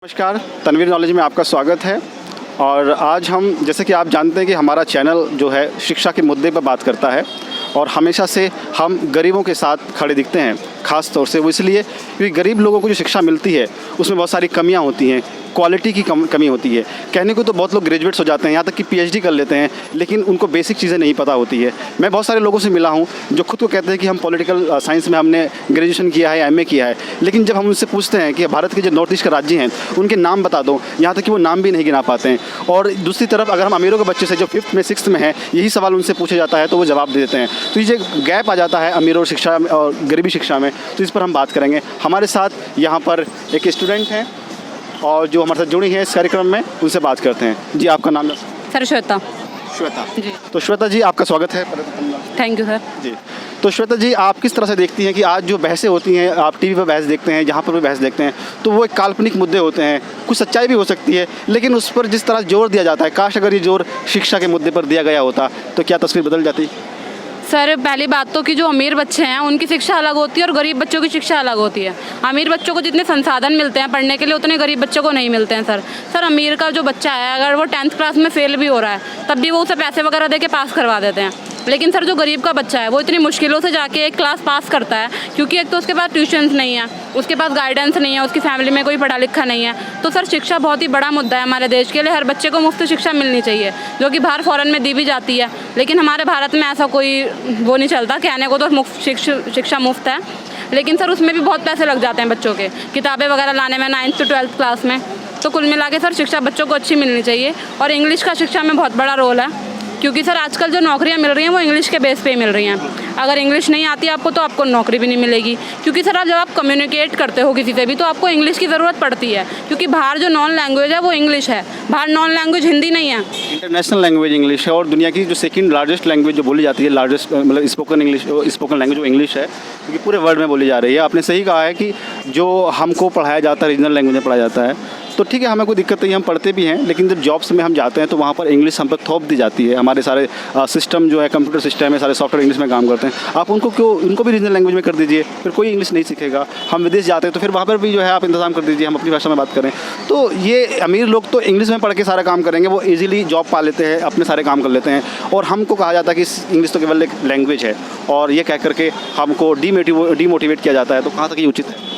नमस्कार, तनवीर नॉलेज में आपका स्वागत है। और आज हम, जैसे कि आप जानते हैं कि हमारा चैनल जो है शिक्षा के मुद्दे पर बात करता है और हमेशा से हम गरीबों के साथ खड़े दिखते हैं। ख़ास तौर से वो इसलिए क्योंकि गरीब लोगों को जो शिक्षा मिलती है उसमें बहुत सारी कमियां होती हैं, क्वालिटी की कमी होती है। कहने को तो बहुत लोग ग्रेजुएट्स हो जाते हैं, यहाँ तक कि पीएचडी कर लेते हैं, लेकिन उनको बेसिक चीज़ें नहीं पता होती है। मैं बहुत सारे लोगों से मिला हूँ जो खुद को कहते हैं कि हम पॉलिटिकल साइंस में हमने ग्रेजुएशन किया है, एमए किया है, लेकिन जब हम उनसे पूछते हैं कि भारत के जो नॉर्थ ईस्ट के राज्य हैं उनके नाम बता दो, यहाँ तक कि वो नाम भी नहीं गिना पाते हैं। और दूसरी तरफ अगर हम अमीरों के बच्चे से जो 5th में 6th में है यही सवाल उनसे पूछा जाता है तो वो जवाब दे देते हैं। तो ये गैप आ जाता है अमीरों शिक्षा और गरीबी शिक्षा में, तो इस पर हम बात करेंगे। हमारे साथ यहाँ पर एक स्टूडेंट हैं और जो हमारे साथ जुड़ी हैं इस कार्यक्रम में, उनसे बात करते हैं। जी, आपका नाम? सर श्वेता। श्वेता जी। तो श्वेता जी, आपका स्वागत है। Thank you sir. जी, तो श्वेता जी, आप किस तरह से देखती हैं कि आज जो बहसें होती हैं, आप टीवी पर बहस देखते हैं, जहाँ पर भी बहस देखते हैं, तो वो एक काल्पनिक मुद्दे होते हैं, कुछ सच्चाई भी हो सकती है, लेकिन उस पर जिस तरह जोर दिया जाता है, काश अगर ये जोर शिक्षा के मुद्दे पर दिया गया होता तो क्या तस्वीर बदल जाती? सर पहली बात तो कि जो अमीर बच्चे हैं उनकी शिक्षा अलग होती है और गरीब बच्चों की शिक्षा अलग होती है। अमीर बच्चों को जितने संसाधन मिलते हैं पढ़ने के लिए उतने गरीब बच्चों को नहीं मिलते हैं सर अमीर का जो बच्चा है अगर वो 10th क्लास में फेल भी हो रहा है तब भी वो उसे पैसे वगैरह दे के पास करवा देते हैं। लेकिन सर जो गरीब का बच्चा है वो इतनी मुश्किलों से जाके एक क्लास पास करता है, क्योंकि एक तो उसके पास ट्यूशन्स नहीं है, उसके पास गाइडेंस नहीं है, उसकी फैमिली में कोई पढ़ा लिखा नहीं है। तो सर शिक्षा बहुत ही बड़ा मुद्दा है हमारे देश के लिए। हर बच्चे को मुफ्त शिक्षा मिलनी चाहिए, जो कि बाहर फॉरेन में दी भी जाती है, लेकिन हमारे भारत में ऐसा कोई वो नहीं चलता। कहने को तो मुफ्त शिक्षा मुफ्त है, लेकिन सर उसमें भी बहुत पैसे लग जाते हैं बच्चों के किताबें वगैरह लाने में 9th से 12th क्लास में। तो कुल मिला के सर शिक्षा बच्चों को अच्छी मिलनी चाहिए और इंग्लिश का शिक्षा में बहुत बड़ा रोल है, क्योंकि सर आजकल जो नौकरियां मिल रही हैं वो इंग्लिश के बेस पे ही मिल रही हैं। अगर इंग्लिश नहीं आती आपको तो आपको नौकरी भी नहीं मिलेगी, क्योंकि सर जब आप कम्युनिकेट करते हो किसी से भी तो आपको इंग्लिश की ज़रूरत पड़ती है, क्योंकि बाहर जो नॉन लैंग्वेज है वो इंग्लिश है, बाहर नॉन लैंग्वेज हिंदी नहीं है। इंटरनेशनल लैंग्वेज इंग्लिश है और दुनिया की जो सेकंड लार्जेस्ट लैंग्वेज जो बोली जाती है, लार्जेस्ट मतलब स्पोकन लैंग्वेज वो इंग्लिश है, क्योंकि पूरे वर्ल्ड में बोली जा रही है। आपने सही कहा है कि जो हमको पढ़ाया जाता है रीजनल लैंग्वेज में पढ़ाया जाता है, तो ठीक है, हमें कोई दिक्कत नहीं, हम पढ़ते भी हैं, लेकिन जब जॉब्स में हम जाते हैं तो वहाँ पर इंग्लिश हम पर थोप दी जाती है। हमारे सारे सिस्टम जो है, कंप्यूटर सिस्टम है, सारे सॉफ्टवेयर इंग्लिश में काम करते हैं। आप उनको भी रीजनल लैंग्वेज में कर दीजिए, फिर कोई इंग्लिश नहीं सीखेगा। हम विदेश जाते हैं तो फिर वहाँ पर भी जो है आप इंतजाम कर दीजिए, हम अपनी भाषा में बात करें। तो ये अमीर लोग तो इंग्लिश में पढ़ के सारा काम करेंगे, वो ईजिली जॉब पा लेते हैं, अपने सारे काम कर लेते हैं, और हमको कहा जाता है कि इंग्लिश तो केवल एक लैंग्वेज है, और ये कह करके हमको डीमोटिवेट किया जाता है। तो कहाँ तक ये उचित है?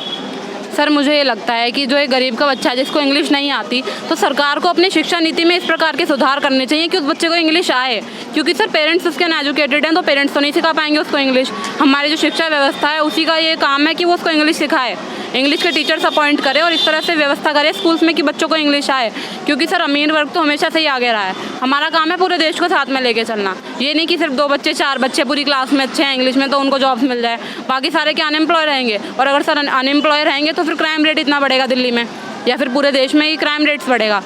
सर मुझे ये लगता है कि जो एक गरीब का बच्चा है जिसको इंग्लिश नहीं आती, तो सरकार को अपनी शिक्षा नीति में इस प्रकार के सुधार करने चाहिए कि उस बच्चे को इंग्लिश आए, क्योंकि सर पेरेंट्स उसके अनएजुकेटेड हैं तो पेरेंट्स तो नहीं सिखा पाएंगे उसको इंग्लिश। हमारी जो शिक्षा व्यवस्था है उसी का ये काम है कि वो उसको इंग्लिश सिखाए, इंग्लिश के टीचर्स अपॉइंट करे और इस तरह से व्यवस्था करे स्कूल्स में कि बच्चों को इंग्लिश आए, क्योंकि सर अमीर वर्ग तो हमेशा से ही आगे रहा है। हमारा काम है पूरे देश को साथ में लेके चलना, ये नहीं कि सिर्फ 2 बच्चे 4 बच्चे पूरी क्लास में अच्छे हैं इंग्लिश में तो उनको जॉब्स मिल जाए, बाकी सारे क्या अनएम्प्लॉय रहेंगे। और अगर सर अनएम्प्लॉय रहेंगे तो फिर क्राइम रेट इतना बढ़ेगा दिल्ली में, या फिर पूरे देश में ही क्राइम रेट्स बढ़ेगा।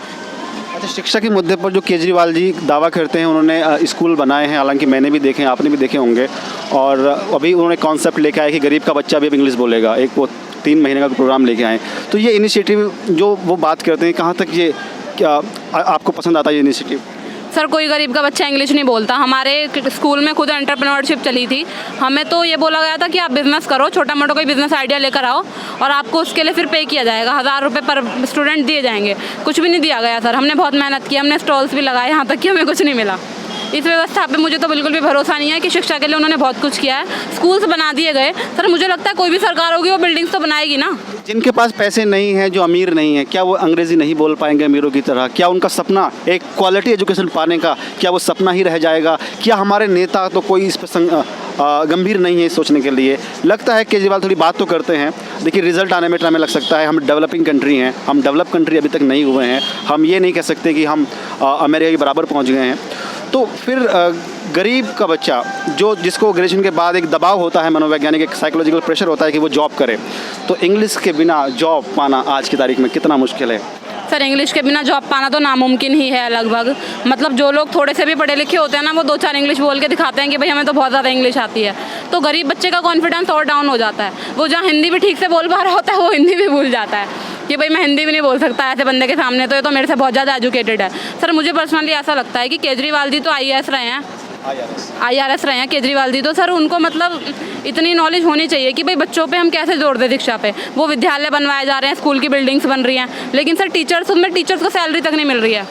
अच्छा, शिक्षा के मुद्दे पर जो केजरीवाल जी दावा करते हैं, उन्होंने स्कूल बनाए हैं, हालांकि मैंने भी देखे हैं, आपने भी देखे होंगे, और अभी उन्होंने कॉन्सेप्ट लेके आए कि गरीब का बच्चा भी अब इंग्लिश बोलेगा। एक वो 3 महीने का प्रोग्राम लेके आए। तो ये इनिशिएटिव जो वो बात करते हैं, कहाँ तक ये क्या आपको पसंद आता है ये इनिशिएटिव? सर कोई गरीब का बच्चा इंग्लिश नहीं बोलता। हमारे स्कूल में खुद एंटरप्रेन्योरशिप चली थी, हमें तो ये बोला गया था कि आप बिज़नेस करो, छोटा मोटा कोई बिज़नेस आइडिया लेकर आओ और आपको उसके लिए फिर पे किया जाएगा, 1000 रुपये पर स्टूडेंट दिए जाएंगे। कुछ भी नहीं दिया गया सर, हमने बहुत मेहनत की, हमने स्टॉल्स भी लगाए, यहाँ तक कि हमें कुछ नहीं मिला। इस व्यवस्था पे मुझे तो बिल्कुल भी भरोसा नहीं है कि शिक्षा के लिए उन्होंने बहुत कुछ किया है। स्कूल्स बना दिए गए सर, मुझे लगता है कोई भी सरकार होगी वो बिल्डिंग्स तो बनाएगी ना। जिनके पास पैसे नहीं हैं, जो अमीर नहीं है, क्या वो अंग्रेज़ी नहीं बोल पाएंगे अमीरों की तरह? क्या उनका सपना एक क्वालिटी एजुकेशन पाने का, क्या वो सपना ही रह जाएगा? क्या हमारे नेता तो कोई इस पर गंभीर नहीं है सोचने के लिए? लगता है केजरीवाल थोड़ी बात तो करते हैं, देखिए रिजल्ट आने में टाइम लग सकता है। हम डेवलपिंग कंट्री हैं, हम डेवलप कंट्री अभी तक नहीं हुए हैं, हम ये नहीं कह सकते कि हम अमेरिका के बराबर पहुँच गए हैं। तो फिर गरीब का बच्चा जिसको ग्रेजुएशन के बाद एक दबाव होता है, मनोवैज्ञानिक एक साइकोलॉजिकल प्रेशर होता है कि वो जॉब करे, तो इंग्लिश के बिना जॉब पाना आज की तारीख में कितना मुश्किल है? सर इंग्लिश के बिना जॉब पाना तो नामुमकिन ही है लगभग। मतलब जो लोग थोड़े से भी पढ़े लिखे होते हैं ना, वो 2-4 इंग्लिश बोल के दिखाते हैं कि भाई हमें तो बहुत ज़्यादा इंग्लिश आती है, तो गरीब बच्चे का कॉन्फिडेंस और डाउन हो जाता है। वो जहाँ हिंदी भी ठीक से बोल पा रहा होता है वो हिंदी भी भूल जाता है कि भाई मैं हिंदी भी नहीं बोल सकता ऐसे बंदे के सामने, तो ये तो मेरे से बहुत ज़्यादा एजुकेटेड है। सर मुझे पर्सनली ऐसा लगता है कि केजरीवाल जी तो IAS रहे हैं IRS रहे हैं केजरीवाल जी, तो सर उनको मतलब इतनी नॉलेज होनी चाहिए कि भाई बच्चों पे हम कैसे जोर दें शिक्षा पे। वो विद्यालय बनवाए जा रहे हैं, स्कूल की बिल्डिंग्स बन रही हैं, लेकिन सर टीचर्स, उनमें टीचर्स को सैलरी तक नहीं मिल रही है।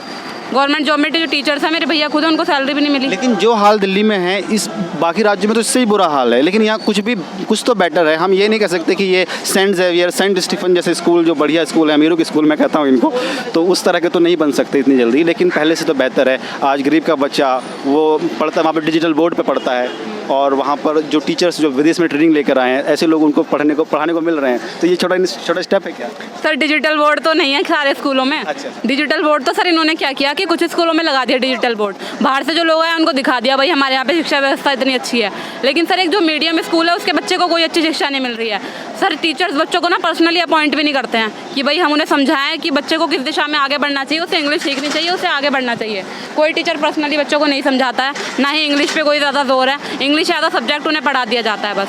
गवर्नमेंट जॉब में जो टीचर्स हैं, मेरे भैया खुद हैं, उनको सैलरी भी नहीं मिली। लेकिन जो हाल दिल्ली में है, इस बाकी राज्यों में तो इससे ही बुरा हाल है, लेकिन यहाँ कुछ तो बेटर है। हम ये नहीं कह सकते कि ये सेंट जेवियर, सेंट स्टीफन जैसे स्कूल जो बढ़िया स्कूल है, अमीरों के स्कूल मैं कहता हूँ इनको, तो उस तरह के तो नहीं बन सकते इतनी जल्दी, लेकिन पहले से तो बेहतर है। आज गरीब का बच्चा वो पढ़ता है, वहाँ पर डिजिटल बोर्ड पर पढ़ता है, और वहाँ पर जो टीचर्स जो विदेश में ट्रेनिंग लेकर आए हैं, ऐसे लोग उनको पढ़ाने को मिल रहे हैं। तो ये छोटा स्टेप है क्या? सर डिजिटल बोर्ड तो नहीं है सारे स्कूलों में। अच्छा। डिजिटल बोर्ड तो सर इन्होंने क्या किया कि कुछ स्कूलों में लगा दिया डिजिटल बोर्ड, बाहर से जो लोग आए उनको दिखा दिया भाई हमारे यहाँ पे शिक्षा व्यवस्था इतनी अच्छी है। लेकिन सर एक जो मीडियम स्कूल है उसके बच्चे को कोई अच्छी शिक्षा नहीं मिल रही है। सर टीचर्स बच्चों को ना पर्सनली अपॉइंट भी नहीं करते हैं कि भाई हम उन्हें समझाएं कि बच्चे को किस दिशा में आगे बढ़ना चाहिए, उसे इंग्लिश सीखनी चाहिए, उसे आगे बढ़ना चाहिए। कोई टीचर पर्सनली बच्चों को नहीं समझाता है, ना ही इंग्लिश पे कोई ज़्यादा जोर है। इंग्लिश ज़्यादा सब्जेक्ट उन्हें पढ़ा दिया जाता है बस।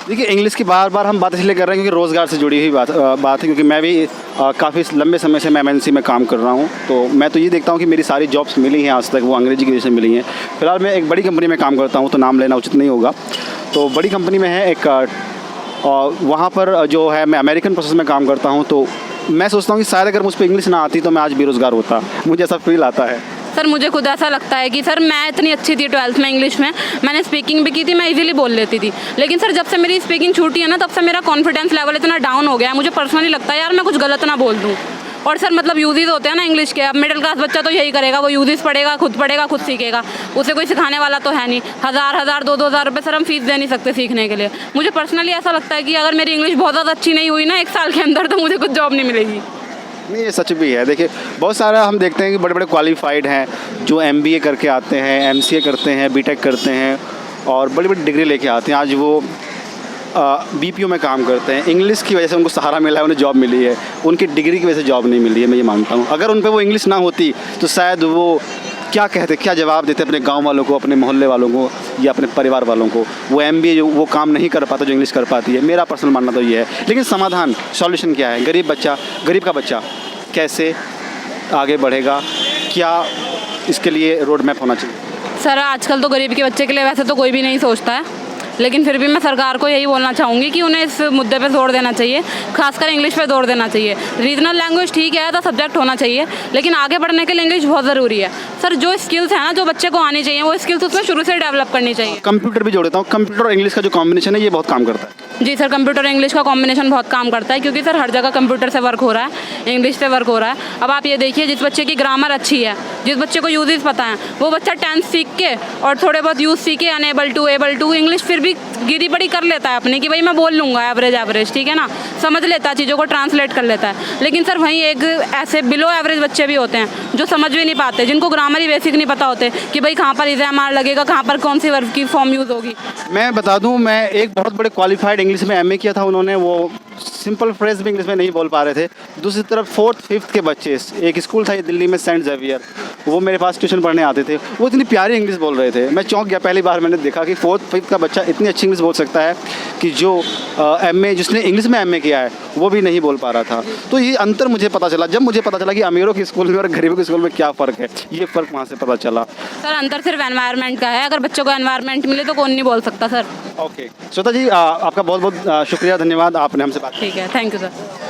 देखिए, इंग्लिश की बार हम बात इसलिए कर रहे हैं क्योंकि रोज़गार से जुड़ी हुई बात है, क्योंकि मैं भी काफ़ी लंबे समय से मैं MNC में काम कर रहा हूँ, तो मैं तो ये देखता हूँ कि मेरी सारी जॉब्स मिली हैं आज तक, वो अंग्रेजी की वजह से मिली हैं। फिलहाल मैं एक बड़ी कंपनी में काम करता हूँ, तो नाम लेना उचित नहीं होगा। तो बड़ी कंपनी में है एक, और वहाँ पर जो है मैं अमेरिकन प्रोसेस में काम करता हूँ, तो मैं सोचता हूँ कि शायद अगर मुझ पर इंग्लिश ना आती तो मैं आज बेरोज़गार होता। मुझे ऐसा फील आता है। सर मुझे खुद ऐसा लगता है कि सर मैं इतनी अच्छी थी 12th में इंग्लिश में, मैंने स्पीकिंग भी की थी, मैं इजीली बोल लेती थी। लेकिन सर जब से मेरी स्पीकिंग छूटी है ना, तब से मेरा कॉन्फिडेंस लेवल इतना डाउन हो गया है। मुझे पर्सनली लगता है यार मैं कुछ गलत ना बोल दूँ। और सर मतलब यूजेस होते हैं ना इंग्लिश के, अब मिडिल क्लास बच्चा तो यही करेगा, वो यूजेस पढ़ेगा, खुद सीखेगा, उसे कोई सिखाने वाला तो है नहीं। हज़ार 2,000 रुपये सर हम फीस दे नहीं सकते सीखने के लिए। मुझे पर्सनली ऐसा लगता है कि अगर मेरी इंग्लिश बहुत ज़्यादा अच्छी नहीं हुई ना 1 साल के अंदर, तो मुझे कुछ जॉब नहीं मिलेगी। नहीं, ये सच भी है। देखिए, बहुत सारा हम देखते हैं कि बड़े क्वालिफाइड हैं जो MBA करके आते हैं, MCA करते हैं, BTech करते हैं और बड़ी डिग्री लेके आते हैं। आज वो BPO में काम करते हैं। इंग्लिश की वजह से उनको सहारा मिला है, उन्हें जॉब मिली है। उनकी डिग्री की वजह से जॉब नहीं मिली है, मैं ये मानता हूँ। अगर उन पर वो इंग्लिश ना होती तो शायद वो क्या जवाब देते अपने गांव वालों को, अपने मोहल्ले वालों को या अपने परिवार वालों को। वो MBA जो वो काम नहीं कर पाता जो इंग्लिश कर पाती है। मेरा पर्सनल मानना तो ये है। लेकिन समाधान, सॉल्यूशन क्या है? गरीब का बच्चा कैसे आगे बढ़ेगा? क्या इसके लिए रोड मैप होना चाहिए? सर आजकल तो गरीब के बच्चे के लिए वैसे तो कोई भी नहीं सोचता है, लेकिन फिर भी मैं सरकार को यही बोलना चाहूँगी कि उन्हें इस मुद्दे पे जोर देना चाहिए, खासकर इंग्लिश पे जोर देना चाहिए। रीजनल लैंग्वेज ठीक है तो सब्जेक्ट होना चाहिए, लेकिन आगे बढ़ने के लिए इंग्लिश बहुत ज़रूरी है। सर जो स्किल्स है ना जो बच्चे को आनी चाहिए, वो स्किल्स उसमें शुरू से डेवलप करनी चाहिए। कंप्यूटर भी जोड़ देता हूँ। कंप्यूटर और इंग्लिश का जो कॉम्बिनेशन है ये बहुत काम करता है। जी सर, कंप्यूटर और इंग्लिश का कॉम्बिनेशन बहुत काम करता है, क्योंकि सर हर जगह कंप्यूटर से वर्क हो रहा है, इंग्लिश से वर्क हो रहा है। अब आप ये देखिए, जिस बच्चे की ग्रामर अच्छी है, जिस बच्चे को यूजेस पता है, वो बच्चा 10th सीख के और थोड़े बहुत यूज सीख के अनेबल टू इंग्लिश फिर भी गिरी बड़ी कर लेता है अपने कि भाई मैं बोल लूँगा एवरेज, ठीक है ना, समझ लेता है, चीज़ों को ट्रांसलेट कर लेता है। लेकिन सर वहीं एक ऐसे बिलो एवरेज बच्चे भी होते हैं जो समझ भी नहीं पाते, जिनको ग्रामर ही बेसिक नहीं पता होते कि भाई कहाँ पर इज़-एम-आर लगेगा, कहाँ पर कौन सी वर्ब की फॉर्म यूज़ होगी। मैं बता दूं, मैं एक बहुत बड़े क्वालिफाइड इंग्लिश में MA किया था। उन्होंने वो सिंपल फ्रेज भी इंग्लिश में नहीं बोल पा रहे थे। दूसरी तरफ 4th 5th के बच्चे, एक स्कूल था ये दिल्ली में सेंट जेवियर, वो मेरे पास ट्यूशन पढ़ने आते थे। वो इतनी प्यारी इंग्लिश बोल रहे थे, मैं चौंक गया। पहली बार मैंने देखा कि 4th 5th का बच्चा इतनी अच्छी इंग्लिश बोल सकता है कि जो MA जिसने इंग्लिश में MA किया है वो भी नहीं बोल पा रहा था। तो ये अंतर मुझे पता चला जब मुझे पता चला कि अमीरों के स्कूल में और गरीबों के स्कूल में क्या फ़र्क है। ये फ़र्क वहाँ से पता चला। सर अंतर सिर्फ एनवायरनमेंट का है, अगर बच्चों को एनवायरनमेंट मिले तो कौन नहीं बोल सकता सर। ओके, श्वेता जी आपका बहुत बहुत शुक्रिया, धन्यवाद, आपने हमसे बात। ठीक है, थैंक यू सर।